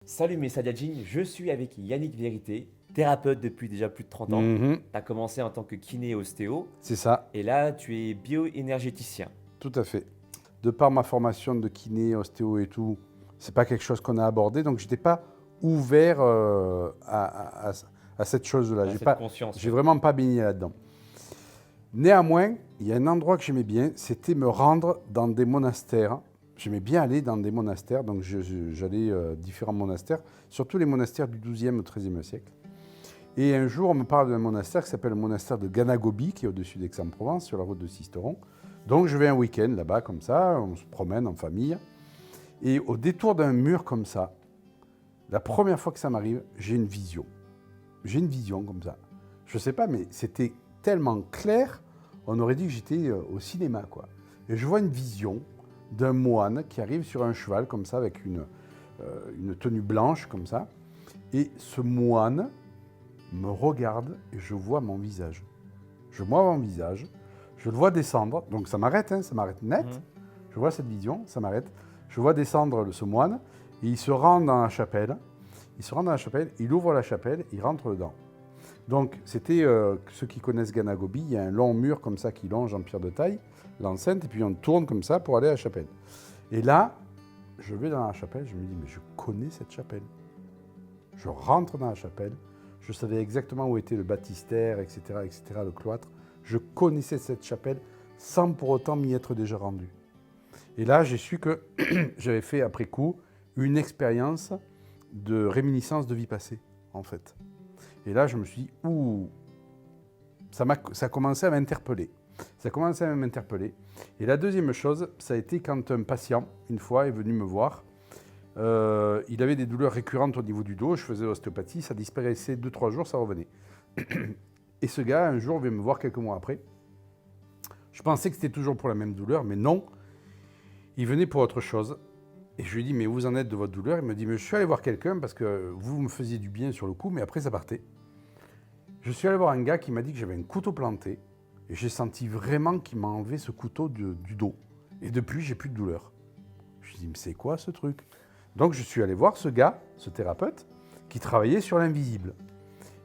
Salut mes Saiyajin, je suis avec Yannick Vérité, thérapeute depuis déjà plus de 30 ans. Mhm, Tu as commencé en tant que kiné ostéo c'est ça, et là tu es bioénergéticien. tout à fait. De par ma formation de kiné, ostéo et tout, c'est pas quelque chose qu'on a abordé, donc j'étais pas ouvert à cette chose-là. Tu as cette conscience, J'ai ouais. vraiment pas baigné là-dedans. Néanmoins, il y a un endroit que j'aimais bien, c'était me rendre dans des monastères. J'aimais bien aller dans des monastères, donc j'allais différents monastères, surtout les monastères du XIIe au XIIIe siècle. Et un jour, on me parle d'un monastère qui s'appelle le monastère de Ganagobi, qui est au-dessus d'Aix-en-Provence, sur la route de Sisteron. Donc je vais un week-end là-bas, comme ça, on se promène en famille. Et au détour d'un mur comme ça, la première fois que ça m'arrive, j'ai une vision. J'ai une vision comme ça. Je sais pas, mais c'était tellement clair, on aurait dit que j'étais au cinéma, quoi. Et je vois une vision d'un moine qui arrive sur un cheval comme ça, avec une tenue blanche comme ça. Et ce moine me regarde et je vois mon visage. Je vois mon visage, je le vois descendre, donc ça m'arrête, ça m'arrête net. Mhm. Je vois cette vision, ça m'arrête. Je vois descendre ce moine et il se rend dans la chapelle. Il se rend dans la chapelle, il ouvre la chapelle, il rentre dedans. Donc c'était, ceux qui connaissent Ganagobi, il y a un long mur comme ça qui longe en pierre de taille, l'enceinte, et puis on tourne comme ça pour aller à la chapelle. Et là, je vais dans la chapelle, je me dis, mais je connais cette chapelle. Je rentre dans la chapelle, je savais exactement où était le baptistère, etc., le cloître. Je connaissais cette chapelle sans pour autant m'y être déjà rendu. Et là, j'ai su que j'avais fait, après coup, une expérience de réminiscence de vie passée, en fait. Et là, je me suis dit, ouh, ça a commencé à m'interpeller. Ça a commencé à m'interpeller. Et la deuxième chose, ça a été quand un patient, une fois, est venu me voir. Il avait des douleurs récurrentes au niveau du dos, je faisais l'ostéopathie, ça disparaissait 2-3 jours, ça revenait. Et ce gars, un jour, vient me voir quelques mois après. Je pensais que c'était toujours pour la même douleur, mais non, il venait pour autre chose. Et je lui ai dit, mais vous en êtes de votre douleur? Il me dit, mais je suis allé voir quelqu'un parce que vous me faisiez du bien sur le coup, mais après ça partait. Je suis allé voir un gars qui m'a dit que j'avais un couteau planté, et j'ai senti vraiment qu'il m'a enlevé ce couteau du dos. Et depuis, j'ai plus de douleur. Je lui ai dit, mais c'est quoi ce truc? Donc je suis allé voir ce gars, ce thérapeute, qui travaillait sur l'invisible.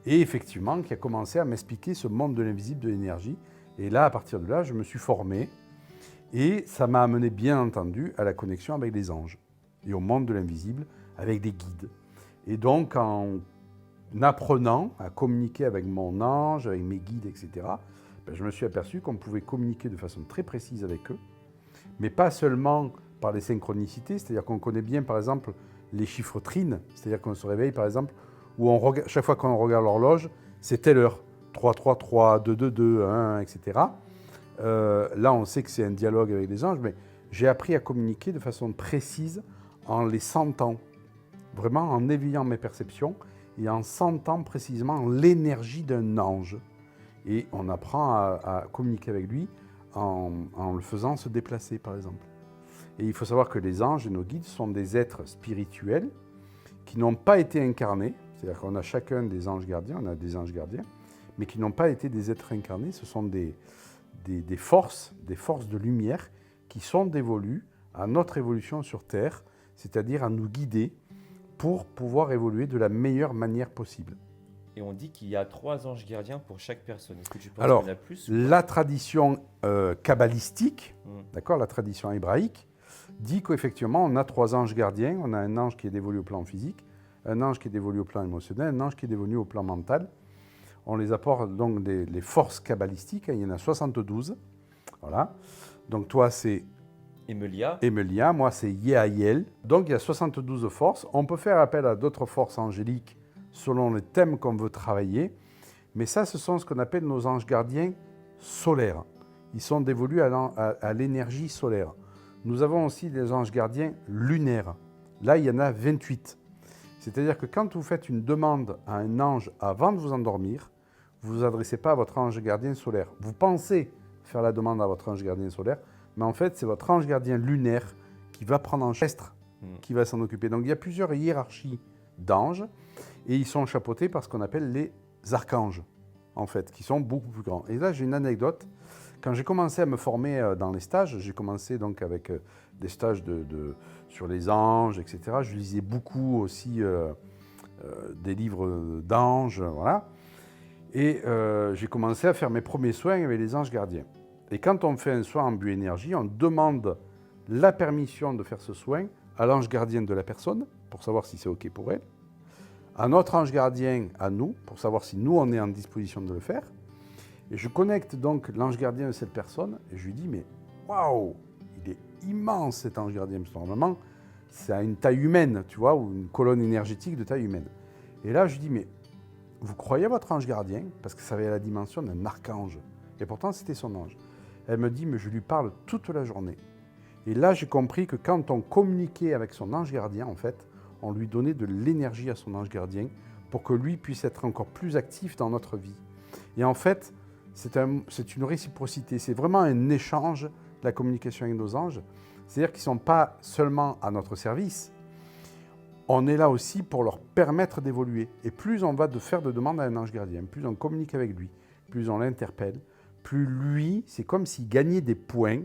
Et effectivement, qui a commencé à m'expliquer ce monde de l'invisible, de l'énergie. Et là, à partir de là, je me suis formé. Et ça m'a amené, bien entendu, à la connexion avec les anges. Et au monde de l'invisible, avec des guides. Et donc, en apprenant à communiquer avec mon ange, avec mes guides, etc., je me suis aperçu qu'on pouvait communiquer de façon très précise avec eux. Mais pas seulement par les synchronicités, c'est-à-dire qu'on connaît bien, par exemple, les chiffres trines, c'est-à-dire qu'on se réveille, par exemple, où chaque fois qu'on regarde l'horloge, c'est telle heure, 3-3-3, 2-2-2, 1, etc. Là, on sait que c'est un dialogue avec les anges, mais j'ai appris à communiquer de façon précise en les sentant, vraiment en éveillant mes perceptions et en sentant précisément l'énergie d'un ange. Et on apprend à communiquer avec lui en le faisant se déplacer, par exemple. Et il faut savoir que les anges et nos guides sont des êtres spirituels qui n'ont pas été incarnés, c'est-à-dire qu'on a chacun des anges gardiens, on a des anges gardiens, mais qui n'ont pas été des êtres incarnés, ce sont des forces de lumière qui sont dévolues à notre évolution sur Terre, c'est-à-dire à nous guider pour pouvoir évoluer de la meilleure manière possible. Et on dit qu'il y a 3 anges gardiens pour chaque personne. Est-ce que tu penses qu'il Alors, y en a plus ou pas? la tradition kabbalistique, Mhm. d'accord, la tradition hébraïque, dit qu'effectivement, on a 3 anges gardiens. On a un ange qui est dévolu au plan physique, un ange qui est dévolu au plan émotionnel, un ange qui est dévolu au plan mental. On les apporte donc les forces kabbalistiques, il y en a 72. Voilà. Donc toi, c'est Emelia. Emelia, moi, c'est Yehaïel. Donc il y a 72 forces. On peut faire appel à d'autres forces angéliques selon le thème qu'on veut travailler. Mais ça, ce sont ce qu'on appelle nos anges gardiens solaires. Ils sont dévolus à l'énergie solaire. Nous avons aussi des anges gardiens lunaires. Là, il y en a 28. C'est-à-dire que quand vous faites une demande à un ange avant de vous endormir, vous ne vous adressez pas à votre ange gardien solaire. Vous pensez faire la demande à votre ange gardien solaire, mais en fait, c'est votre ange gardien lunaire qui va prendre en charge, qui va s'en occuper. Donc, il y a plusieurs hiérarchies d'anges, et ils sont chapeautés par ce qu'on appelle les archanges, en fait, qui sont beaucoup plus grands. Et là, j'ai une anecdote. Quand j'ai commencé à me former dans les stages, j'ai commencé donc avec des stages sur les anges, etc. Je lisais beaucoup aussi des livres d'anges, voilà. Et j'ai commencé à faire mes premiers soins avec les anges gardiens. Et quand on fait un soin en bioénergie, on demande la permission de faire ce soin à l'ange gardien de la personne, pour savoir si c'est OK pour elle, à notre ange gardien, à nous, pour savoir si nous, on est en disposition de le faire. Et je connecte donc l'ange gardien de cette personne, et je lui dis, mais waouh, il est immense cet ange gardien, parce que normalement, c'est à une taille humaine, tu vois, ou une colonne énergétique de taille humaine. Et là, je lui dis, mais vous croyez à votre ange gardien? Parce que ça avait la dimension d'un archange. Et pourtant, c'était son ange. Elle me dit, mais je lui parle toute la journée. Et là, j'ai compris que quand on communiquait avec son ange gardien, en fait, on lui donnait de l'énergie à son ange gardien pour que lui puisse être encore plus actif dans notre vie. Et en fait, c'est une réciprocité. C'est vraiment un échange, la communication avec nos anges. C'est-à-dire qu'ils ne sont pas seulement à notre service, on est là aussi pour leur permettre d'évoluer. Et plus on va faire de demandes à un ange gardien, plus on communique avec lui, plus on l'interpelle, plus lui, c'est comme s'il gagnait des points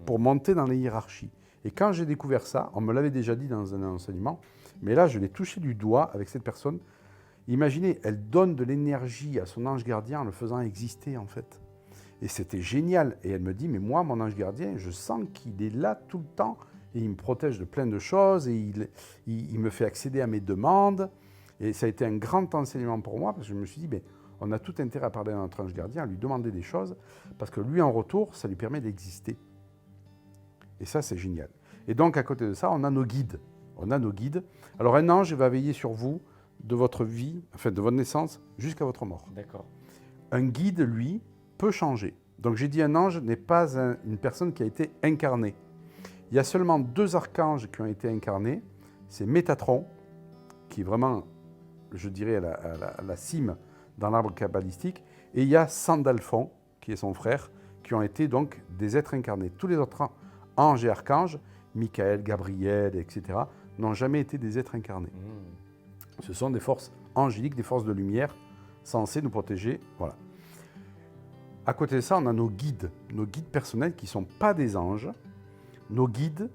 pour monter dans les hiérarchies. Et quand j'ai découvert ça, on me l'avait déjà dit dans un enseignement, mais là, je l'ai touché du doigt avec cette personne. Imaginez, elle donne de l'énergie à son ange gardien en le faisant exister, en fait. Et c'était génial. Et elle me dit, mais moi, mon ange gardien, je sens qu'il est là tout le temps et il me protège de plein de choses et il me fait accéder à mes demandes. Et ça a été un grand enseignement pour moi parce que je me suis dit, mais on a tout intérêt à parler à notre ange gardien, à lui demander des choses parce que lui, en retour, ça lui permet d'exister. Et ça, c'est génial. Et donc, à côté de ça, on a nos guides. On a nos guides. Alors, un ange va veiller sur vous de votre vie, enfin de votre naissance jusqu'à votre mort. D'accord. Un guide, lui, peut changer. Donc, j'ai dit un ange n'est pas une personne qui a été incarnée. Il y a seulement 2 archanges qui ont été incarnés. C'est Métatron, qui est vraiment, je dirais, à la cime dans l'arbre kabbalistique. Et il y a Sandalphon, qui est son frère, qui ont été donc des êtres incarnés. Tous les autres anges et archanges, Michael, Gabriel, etc., n'ont jamais été des êtres incarnés. Ce sont des forces angéliques, des forces de lumière, censées nous protéger. Voilà. À côté de ça, on a nos guides personnels qui ne sont pas des anges. Nos guides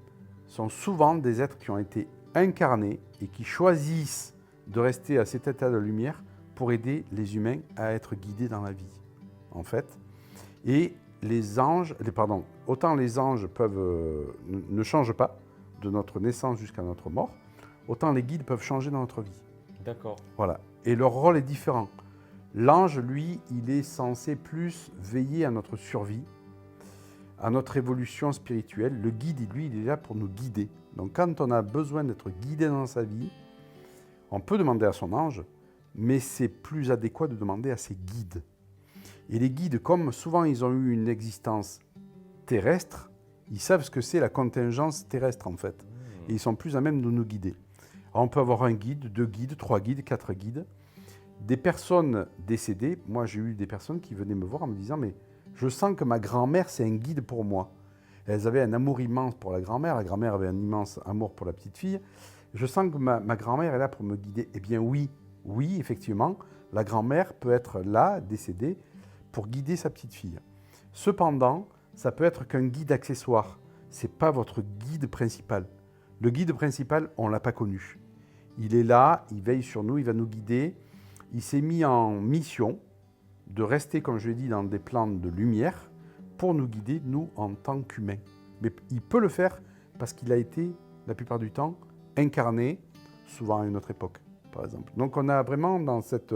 sont souvent des êtres qui ont été incarnés et qui choisissent de rester à cet état de lumière pour aider les humains à être guidés dans la vie, en fait. Et autant les anges ne changent pas de notre naissance jusqu'à notre mort, autant les guides peuvent changer dans notre vie. D'accord. Voilà. Et leur rôle est différent. L'ange, lui, il est censé plus veiller à notre survie, à notre évolution spirituelle. Le guide, lui, il est là pour nous guider. Donc quand on a besoin d'être guidé dans sa vie, on peut demander à son ange, mais c'est plus adéquat de demander à ses guides. Et les guides, comme souvent ils ont eu une existence terrestre, ils savent ce que c'est la contingence terrestre en fait. Et ils sont plus à même de nous guider. Alors, on peut avoir un guide, 2 guides, 3 guides, 4 guides. Des personnes décédées, moi j'ai eu des personnes qui venaient me voir en me disant « mais je sens que ma grand-mère c'est un guide pour moi ». Elles avaient un amour immense pour la grand-mère avait un immense amour pour la petite fille. Je sens que ma grand-mère est là pour me guider. Eh bien oui, effectivement, la grand-mère peut être là, décédée, pour guider sa petite fille. Cependant, ça peut être qu'un guide accessoire. Ce n'est pas votre guide principal. Le guide principal, on ne l'a pas connu. Il est là, il veille sur nous, il va nous guider. Il s'est mis en mission de rester, comme je l'ai dit, dans des plans de lumière pour nous guider, nous, en tant qu'humains. Mais il peut le faire parce qu'il a été, la plupart du temps, incarné, souvent à une autre époque, par exemple. Donc on a vraiment dans cet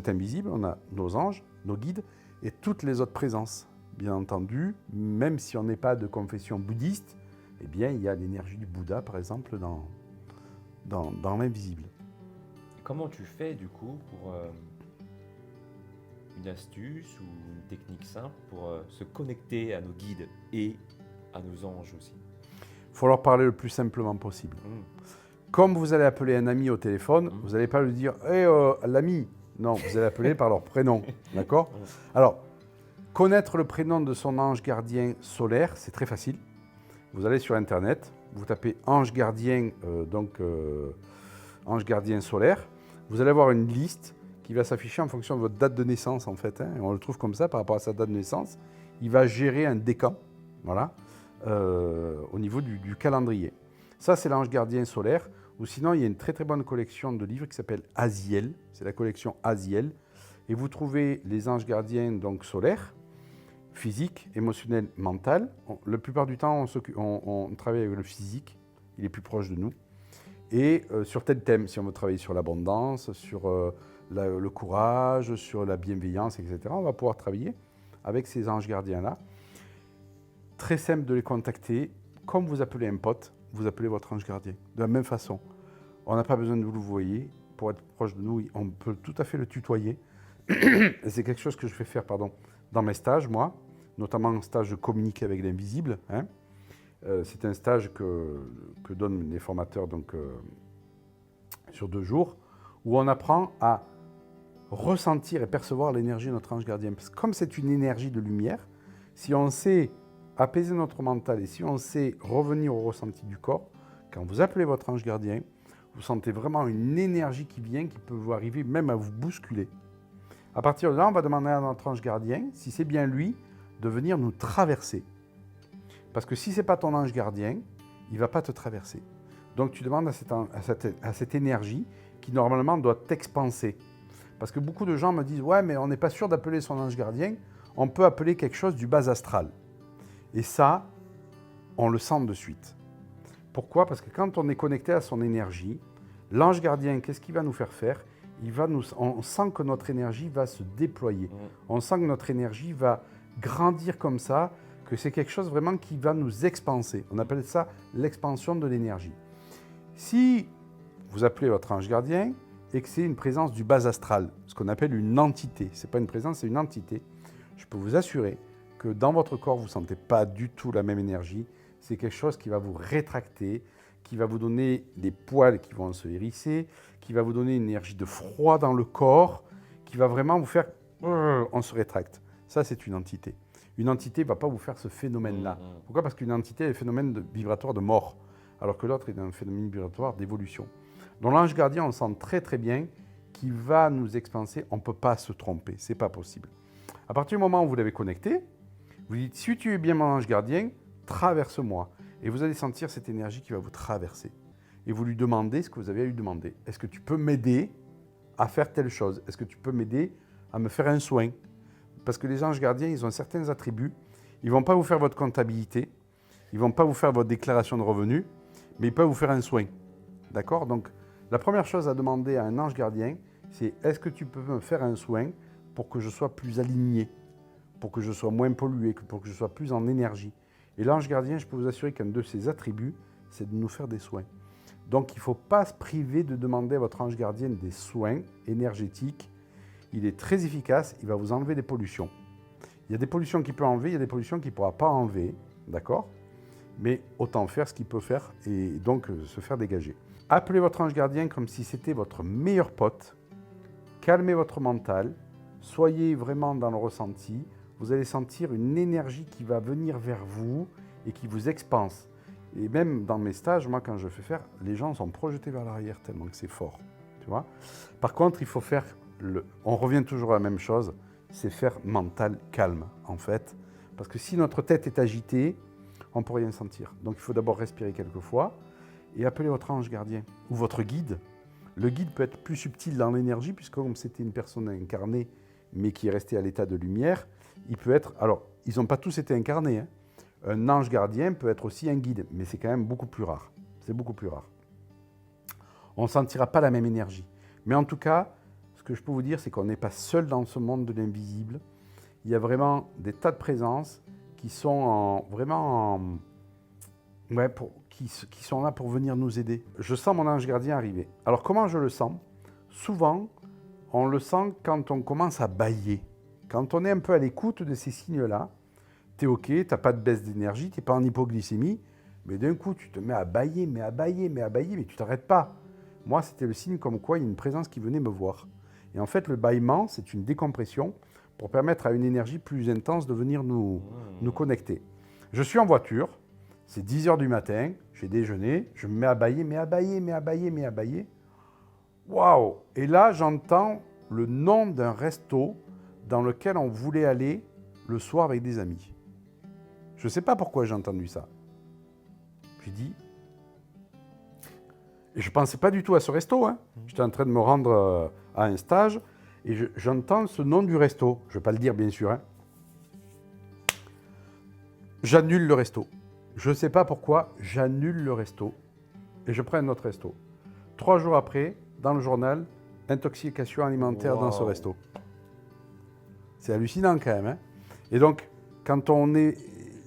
invisible, on a nos anges, nos guides et toutes les autres présences. Bien entendu, même si on n'est pas de confession bouddhiste, eh bien, il y a l'énergie du Bouddha, par exemple, dans l'invisible. Comment tu fais, du coup, pour une astuce ou une technique simple pour se connecter à nos guides et à nos anges aussi? Il faut leur parler le plus simplement possible. Comme vous allez appeler un ami au téléphone, vous n'allez pas lui dire « Hey, l'ami !» Non, vous allez appeler par leur prénom, d'accord? Alors, connaître le prénom de son ange gardien solaire, c'est très facile. Vous allez sur Internet, vous tapez ange gardien, ange gardien solaire. Vous allez avoir une liste qui va s'afficher en fonction de votre date de naissance, en fait. Et on le trouve comme ça par rapport à sa date de naissance. il va gérer un décan, voilà, au niveau du calendrier. Ça, c'est l'ange gardien solaire. Ou sinon, il y a une très très bonne collection de livres qui s'appelle Aziel. C'est la collection Aziel. Et vous trouvez les anges gardiens donc solaires, physique, émotionnel, mental. La plupart du temps, on travaille avec le physique. Il est plus proche de nous. Et sur tel thème, si on veut travailler sur l'abondance, sur le courage, sur la bienveillance, etc., on va pouvoir travailler avec ces anges gardiens-là. Très simple de les contacter. Comme vous appelez un pote, vous appelez votre ange gardien. De la même façon. On n'a pas besoin de vous le voyer. Pour être proche de nous, on peut tout à fait le tutoyer. C'est quelque chose que je fais faire dans mes stages, moi, notamment un stage de communiquer avec l'invisible. Hein. C'est un stage que donnent les formateurs donc, sur 2 jours, où on apprend à ressentir et percevoir l'énergie de notre ange gardien. Parce que comme c'est une énergie de lumière, si on sait apaiser notre mental et si on sait revenir au ressenti du corps, quand vous appelez votre ange gardien, vous sentez vraiment une énergie qui vient, qui peut vous arriver même à vous bousculer. À partir de là, on va demander à notre ange gardien, si c'est bien lui, de venir nous traverser. Parce que si ce n'est pas ton ange gardien, il ne va pas te traverser. Donc tu demandes à cette énergie qui normalement doit t'expanser. Parce que beaucoup de gens me disent « Ouais, mais on n'est pas sûr d'appeler son ange gardien, on peut appeler quelque chose du bas astral. » Et ça, on le sent de suite. Pourquoi? Parce que quand on est connecté à son énergie, l'ange gardien, qu'est-ce qu'il va nous faire faire? On sent que notre énergie va se déployer. On sent que notre énergie va grandir comme ça, que c'est quelque chose vraiment qui va nous expanser. On appelle ça l'expansion de l'énergie. Si vous appelez votre ange gardien et que c'est une présence du bas astral, ce qu'on appelle une entité, ce n'est pas une présence, c'est une entité, je peux vous assurer que dans votre corps, vous ne sentez pas du tout la même énergie. C'est quelque chose qui va vous rétracter, qui va vous donner des poils qui vont se hérisser, qui va vous donner une énergie de froid dans le corps, qui va vraiment vous faire « on se rétracte ». Ça, c'est une entité. Une entité ne va pas vous faire ce phénomène-là. Pourquoi? Parce qu'une entité est un phénomène vibratoire de mort, alors que l'autre est un phénomène vibratoire d'évolution. Donc l'ange gardien, on sent très très bien qu'il va nous expanser. On ne peut pas se tromper, ce n'est pas possible. À partir du moment où vous l'avez connecté, vous dites, si tu es bien mon ange gardien, traverse-moi. Et vous allez sentir cette énergie qui va vous traverser. Et vous lui demandez ce que vous avez à lui demander. Est-ce que tu peux m'aider à faire telle chose? Est-ce que tu peux m'aider à me faire un soin? Parce que les anges gardiens, ils ont certains attributs. Ils ne vont pas vous faire votre comptabilité. Ils ne vont pas vous faire votre déclaration de revenus. Mais ils peuvent vous faire un soin. D'accord? Donc, la première chose à demander à un ange gardien, c'est est-ce que tu peux me faire un soin pour que je sois plus aligné, pour que je sois moins pollué, pour que je sois plus en énergie. Et l'ange gardien, je peux vous assurer qu'un de ses attributs, c'est de nous faire des soins. Donc il ne faut pas se priver de demander à votre ange gardien des soins énergétiques. Il est très efficace, il va vous enlever des pollutions. Il y a des pollutions qu'il peut enlever, il y a des pollutions qu'il ne pourra pas enlever, d'accord? Mais autant faire ce qu'il peut faire et donc se faire dégager. Appelez votre ange gardien comme si c'était votre meilleur pote. Calmez votre mental, soyez vraiment dans le ressenti. Vous allez sentir une énergie qui va venir vers vous et qui vous expanse. Et même dans mes stages, moi, quand je fais faire, les gens sont projetés vers l'arrière tellement que c'est fort. Tu vois? Par contre, il faut faire on revient toujours à la même chose, c'est faire mental calme, en fait. Parce que si notre tête est agitée, on ne peut rien sentir. Donc, il faut d'abord respirer quelques fois et appeler votre ange gardien ou votre guide. Le guide peut être plus subtil dans l'énergie, puisque comme c'était une personne incarnée, mais qui est restée à l'état de lumière, il peut être... Alors, ils n'ont pas tous été incarnés. Hein. Un ange gardien peut être aussi un guide, mais c'est quand même beaucoup plus rare. C'est beaucoup plus rare. On ne sentira pas la même énergie. Mais en tout cas, ce que je peux vous dire, c'est qu'on n'est pas seul dans ce monde de l'invisible. Il y a vraiment des tas de présences qui sont qui sont là pour venir nous aider. Je sens mon ange gardien arriver. Alors, comment je le sens? Souvent, on le sent quand on commence à bâiller. Quand on est un peu à l'écoute de ces signes-là, tu es OK, tu n'as pas de baisse d'énergie, tu n'es pas en hypoglycémie, mais d'un coup, tu te mets à bâiller, mais tu ne t'arrêtes pas. Moi, c'était le signe comme quoi il y a une présence qui venait me voir. Et en fait, le bâillement, c'est une décompression pour permettre à une énergie plus intense de venir nous connecter. Je suis en voiture, c'est 10h du matin, j'ai déjeuné, je me mets à bâiller. Waouh! Et là, j'entends le nom d'un resto dans lequel on voulait aller le soir avec des amis. Je ne sais pas pourquoi j'ai entendu ça. J'ai dit... Et je ne pensais pas du tout à ce resto. Hein. J'étais en train de me rendre à un stage et j'entends ce nom du resto. Je ne vais pas le dire, bien sûr. Hein. J'annule le resto. Je ne sais pas pourquoi, j'annule le resto et je prends un autre resto. 3 jours après, dans le journal, intoxication alimentaire dans ce resto. C'est hallucinant quand même. Hein. Et donc, quand on est...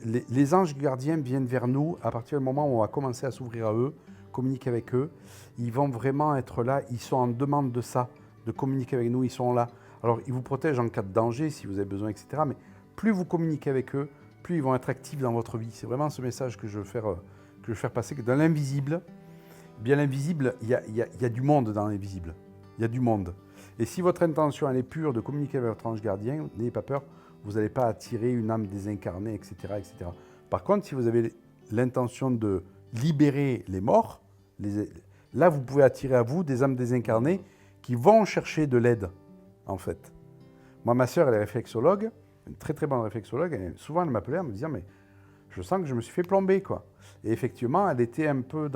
Les anges gardiens viennent vers nous à partir du moment où on va commencer à s'ouvrir à eux, communiquer avec eux. Ils vont vraiment être là. Ils sont en demande de ça, de communiquer avec nous. Ils sont là. Alors, ils vous protègent en cas de danger, si vous avez besoin, etc. Mais plus vous communiquez avec eux, plus ils vont être actifs dans votre vie. C'est vraiment ce message que je veux faire passer. Que dans l'invisible, bien l'invisible, il y a du monde dans l'invisible. Il y a du monde. Et si votre intention elle est pure de communiquer avec votre ange gardien, n'ayez pas peur, vous n'allez pas attirer une âme désincarnée, etc., etc. Par contre, si vous avez l'intention de libérer les morts, là, vous pouvez attirer à vous des âmes désincarnées qui vont chercher de l'aide, en fait. Moi, ma sœur, elle est réflexologue, une très très bonne réflexologue. Souvent, elle m'appelait en me disant, mais je sens que je me suis fait plomber, quoi. Et effectivement, elle était un peu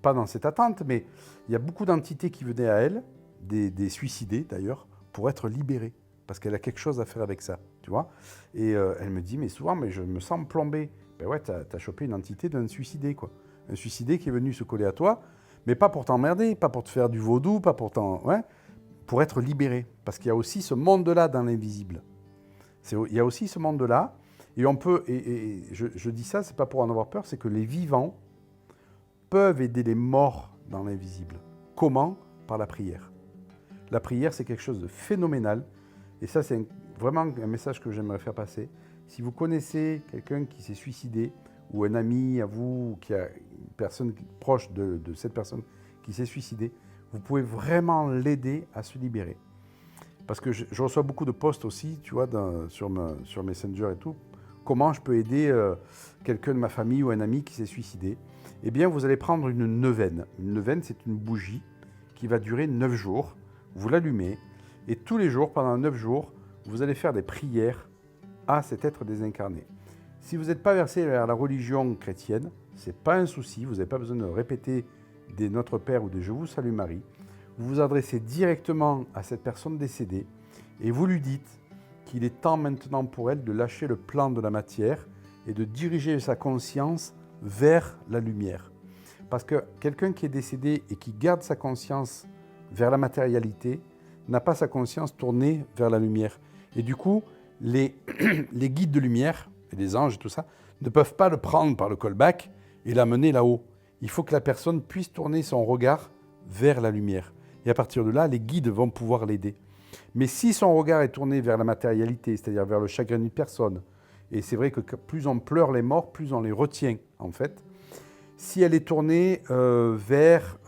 pas dans cette attente, mais il y a beaucoup d'entités qui venaient à elle, des suicidés d'ailleurs, pour être libérées, parce qu'elle a quelque chose à faire avec ça, tu vois. Et elle me dit, mais souvent, mais je me sens plombé. Ben ouais, t'as chopé une entité d'un suicidé, quoi. Un suicidé qui est venu se coller à toi, mais pas pour t'emmerder, pas pour te faire du vaudou, pas pour pour être libéré. Parce qu'il y a aussi ce monde-là dans l'invisible. Il y a aussi ce monde-là, et on peut, et je dis ça, c'est pas pour en avoir peur, c'est que les vivants peuvent aider les morts dans l'invisible. Comment ? Par la prière. La prière, c'est quelque chose de phénoménal, et ça, c'est vraiment un message que j'aimerais faire passer. Si vous connaissez quelqu'un qui s'est suicidé, ou un ami à vous, qui a une personne proche de cette personne qui s'est suicidée, vous pouvez vraiment l'aider à se libérer. Parce que je reçois beaucoup de posts aussi, tu vois, sur Messenger et tout. Comment je peux aider quelqu'un de ma famille ou un ami qui s'est suicidé ? Eh bien, vous allez prendre une neuvaine. Une neuvaine, c'est une bougie qui va durer 9 jours. Vous l'allumez et tous les jours, pendant 9 jours, vous allez faire des prières à cet être désincarné. Si vous n'êtes pas versé vers la religion chrétienne, ce n'est pas un souci, vous n'avez pas besoin de répéter des Notre Père ou des Je vous salue Marie. Vous vous adressez directement à cette personne décédée et vous lui dites qu'il est temps maintenant pour elle de lâcher le plan de la matière et de diriger sa conscience vers la lumière. Parce que quelqu'un qui est décédé et qui garde sa conscience vers la matérialité n'a pas sa conscience tournée vers la lumière. Et du coup, les guides de lumière, et les anges et tout ça, ne peuvent pas le prendre par le callback et l'amener là-haut. Il faut que la personne puisse tourner son regard vers la lumière. Et à partir de là, les guides vont pouvoir l'aider. Mais si son regard est tourné vers la matérialité, c'est-à-dire vers le chagrin d'une personne, et c'est vrai que plus on pleure les morts, plus on les retient, en fait. Si elle est tournée vers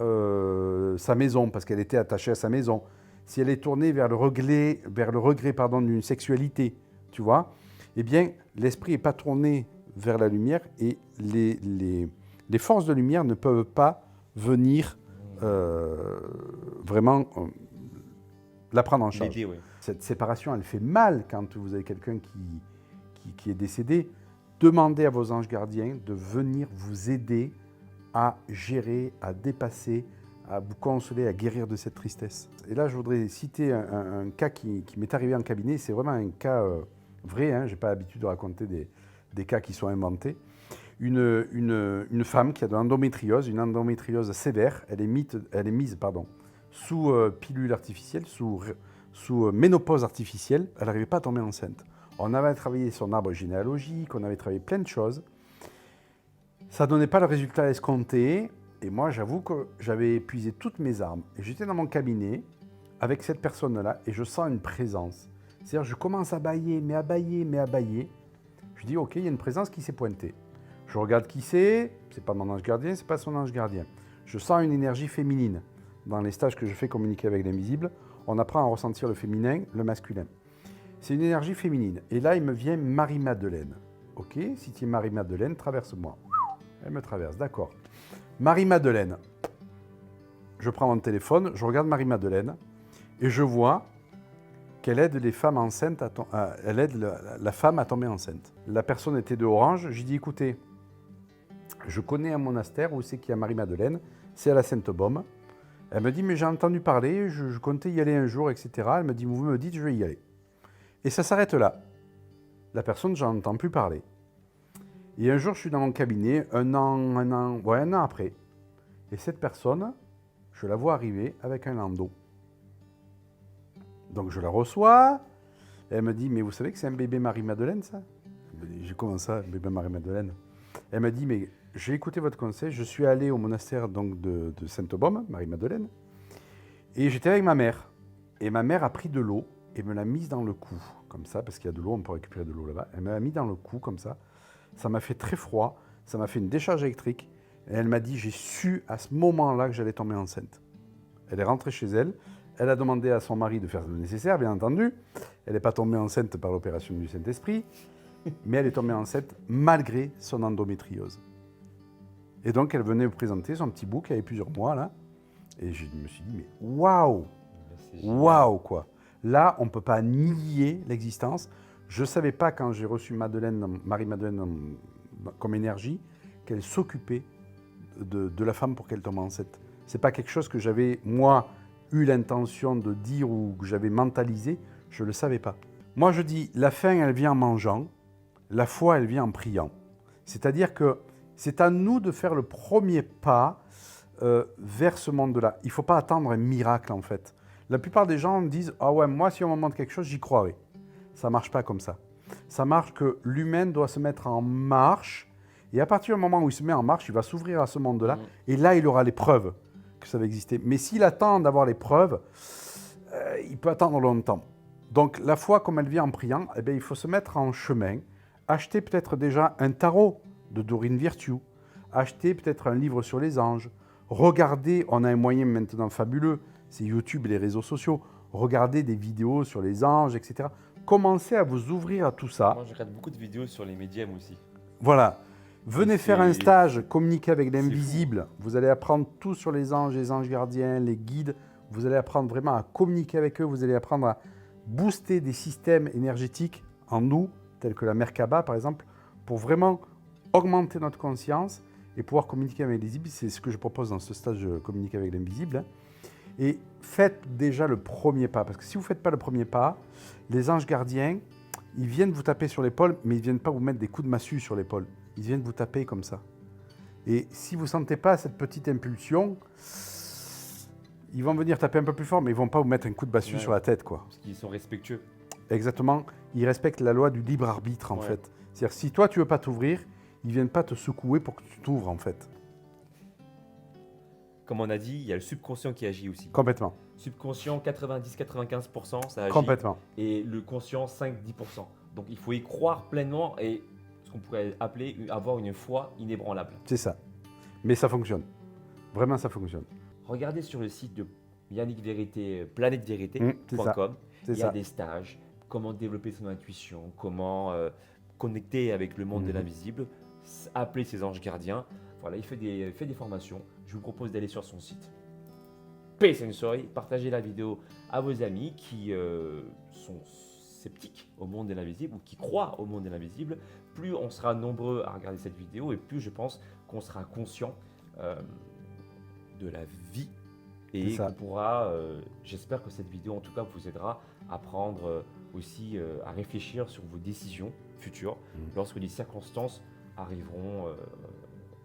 sa maison, parce qu'elle était attachée à sa maison, si elle est tournée vers le regret d'une sexualité, tu vois, eh bien, l'esprit n'est pas tourné vers la lumière et les forces de lumière ne peuvent pas venir vraiment la prendre en charge. Oui. Cette séparation, elle fait mal quand vous avez quelqu'un qui est décédé. Demandez à vos anges gardiens de venir vous aider à gérer, à dépasser, à vous consoler, à guérir de cette tristesse. Et là, je voudrais citer un cas qui m'est arrivé en cabinet. C'est vraiment un cas vrai, hein. Je n'ai pas l'habitude de raconter des cas qui sont inventés. Une femme qui a de l'endométriose, une endométriose sévère, elle est mise sous pilule artificielle, sous ménopause artificielle. Elle n'arrivait pas à tomber enceinte. On avait travaillé son arbre généalogique, on avait travaillé plein de choses. Ça ne donnait pas le résultat escompté. Et moi, j'avoue que j'avais épuisé toutes mes armes. Et j'étais dans mon cabinet avec cette personne-là et je sens une présence. C'est-à-dire, je commence à bâiller, mais à bâiller. Je dis, OK, il y a une présence qui s'est pointée. Je regarde qui c'est pas mon ange gardien, c'est pas son ange gardien. Je sens une énergie féminine. Dans les stages que je fais communiquer avec l'invisible, on apprend à ressentir le féminin, le masculin. C'est une énergie féminine. Et là, il me vient Marie-Madeleine. OK, si tu es Marie-Madeleine, traverse-moi. Elle me traverse, d'accord. Marie-Madeleine. Je prends mon téléphone, je regarde Marie-Madeleine et je vois qu'elle aide les femmes enceintes, elle aide la femme à tomber enceinte. La personne était de Orange, j'ai dit écoutez, je connais un monastère où c'est qu'il y a Marie-Madeleine, c'est à la Sainte-Baume. Elle me dit mais j'ai entendu parler, je comptais y aller un jour, etc. Elle me dit vous me dites je vais y aller. Et ça s'arrête là. La personne, j'en entends plus parler. Et un jour, je suis dans mon cabinet, un an après. Et cette personne, je la vois arriver avec un landau. Donc je la reçois. Elle me dit, mais vous savez que c'est un bébé Marie-Madeleine, ça? J'ai comment ça, un bébé Marie-Madeleine? Elle m'a dit, mais j'ai écouté votre conseil, je suis allé au monastère donc, de Sainte-Baume, Marie-Madeleine, et j'étais avec ma mère. Et ma mère a pris de l'eau et me l'a mise dans le cou, comme ça, parce qu'il y a de l'eau, on peut récupérer de l'eau là-bas. Elle me l'a mis dans le cou, comme ça. Ça m'a fait très froid, ça m'a fait une décharge électrique. Et elle m'a dit, j'ai su à ce moment-là que j'allais tomber enceinte. Elle est rentrée chez elle, elle a demandé à son mari de faire le nécessaire, bien entendu. Elle n'est pas tombée enceinte par l'opération du Saint-Esprit, mais elle est tombée enceinte malgré son endométriose. Et donc, elle venait me présenter son petit bout qui avait plusieurs mois, là. Et je me suis dit, mais waouh! Waouh, quoi! Là, on ne peut pas nier l'existence. Je ne savais pas, quand j'ai reçu Marie-Madeleine comme énergie, qu'elle s'occupait de la femme pour qu'elle tombe enceinte. Ce n'est pas quelque chose que j'avais, moi, eu l'intention de dire ou que j'avais mentalisé. Je ne le savais pas. Moi, je dis, la faim, elle vient en mangeant. La foi, elle vient en priant. C'est-à-dire que c'est à nous de faire le premier pas vers ce monde-là. Il ne faut pas attendre un miracle, en fait. La plupart des gens disent « Ah ouais, moi, si on me demande quelque chose, j'y croirai ». Ça ne marche pas comme ça. Ça marche que l'humain doit se mettre en marche. Et à partir du moment où il se met en marche, il va s'ouvrir à ce monde-là. Et là, il aura les preuves que ça va exister. Mais s'il attend d'avoir les preuves, il peut attendre longtemps. Donc, la foi, comme elle vient en priant, eh bien, il faut se mettre en chemin. Acheter peut-être déjà un tarot de Dorine Virtue. Acheter peut-être un livre sur les anges. Regardez, on a un moyen maintenant fabuleux, c'est YouTube et les réseaux sociaux. Regardez des vidéos sur les anges, etc. Commencez à vous ouvrir à tout ça. Moi, je regarde beaucoup de vidéos sur les médiums aussi. Voilà. Venez faire un stage, communiquer avec l'invisible. Vous allez apprendre tout sur les anges gardiens, les guides. Vous allez apprendre vraiment à communiquer avec eux. Vous allez apprendre à booster des systèmes énergétiques en nous, tels que la Merkaba, par exemple, pour vraiment augmenter notre conscience et pouvoir communiquer avec l'invisible. C'est ce que je propose dans ce stage de communiquer avec l'invisible. Et faites déjà le premier pas. Parce que si vous ne faites pas le premier pas, les anges gardiens, ils viennent vous taper sur l'épaule, mais ils ne viennent pas vous mettre des coups de massue sur l'épaule. Ils viennent vous taper comme ça. Et si vous ne sentez pas cette petite impulsion, ils vont venir taper un peu plus fort, mais ils ne vont pas vous mettre un coup de massue sur la tête, quoi. Parce qu'ils sont respectueux. Exactement. Ils respectent la loi du libre arbitre, en fait. C'est-à-dire, si toi, tu ne veux pas t'ouvrir, ils ne viennent pas te secouer pour que tu t'ouvres, en fait. Comme on a dit, il y a le subconscient qui agit aussi. Complètement. Subconscient, 90-95%, ça agit. Complètement. Et le conscient, 5-10%. Donc, il faut y croire pleinement et ce qu'on pourrait appeler avoir une foi inébranlable. C'est ça. Mais ça fonctionne. Vraiment, ça fonctionne. Regardez sur le site de Yannick Vérité, planètevérité.com. Il y a des stages, comment développer son intuition, comment connecter avec le monde de l'invisible, appeler ses anges gardiens. Voilà, il fait des formations. Je vous propose d'aller sur son site. P-Sensory, partagez la vidéo à vos amis qui sont sceptiques au monde de l'invisible ou qui croient au monde de l'invisible. Plus on sera nombreux à regarder cette vidéo et plus je pense qu'on sera conscient de la vie et qu'on pourra, j'espère que cette vidéo en tout cas vous aidera à prendre aussi, à réfléchir sur vos décisions futures lorsque les circonstances arriveront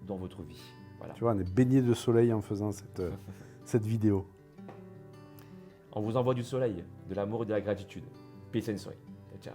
dans votre vie. Voilà. Tu vois, on est baigné de soleil en faisant cette vidéo. On vous envoie du soleil, de l'amour et de la gratitude. Peace and soleil. Ciao.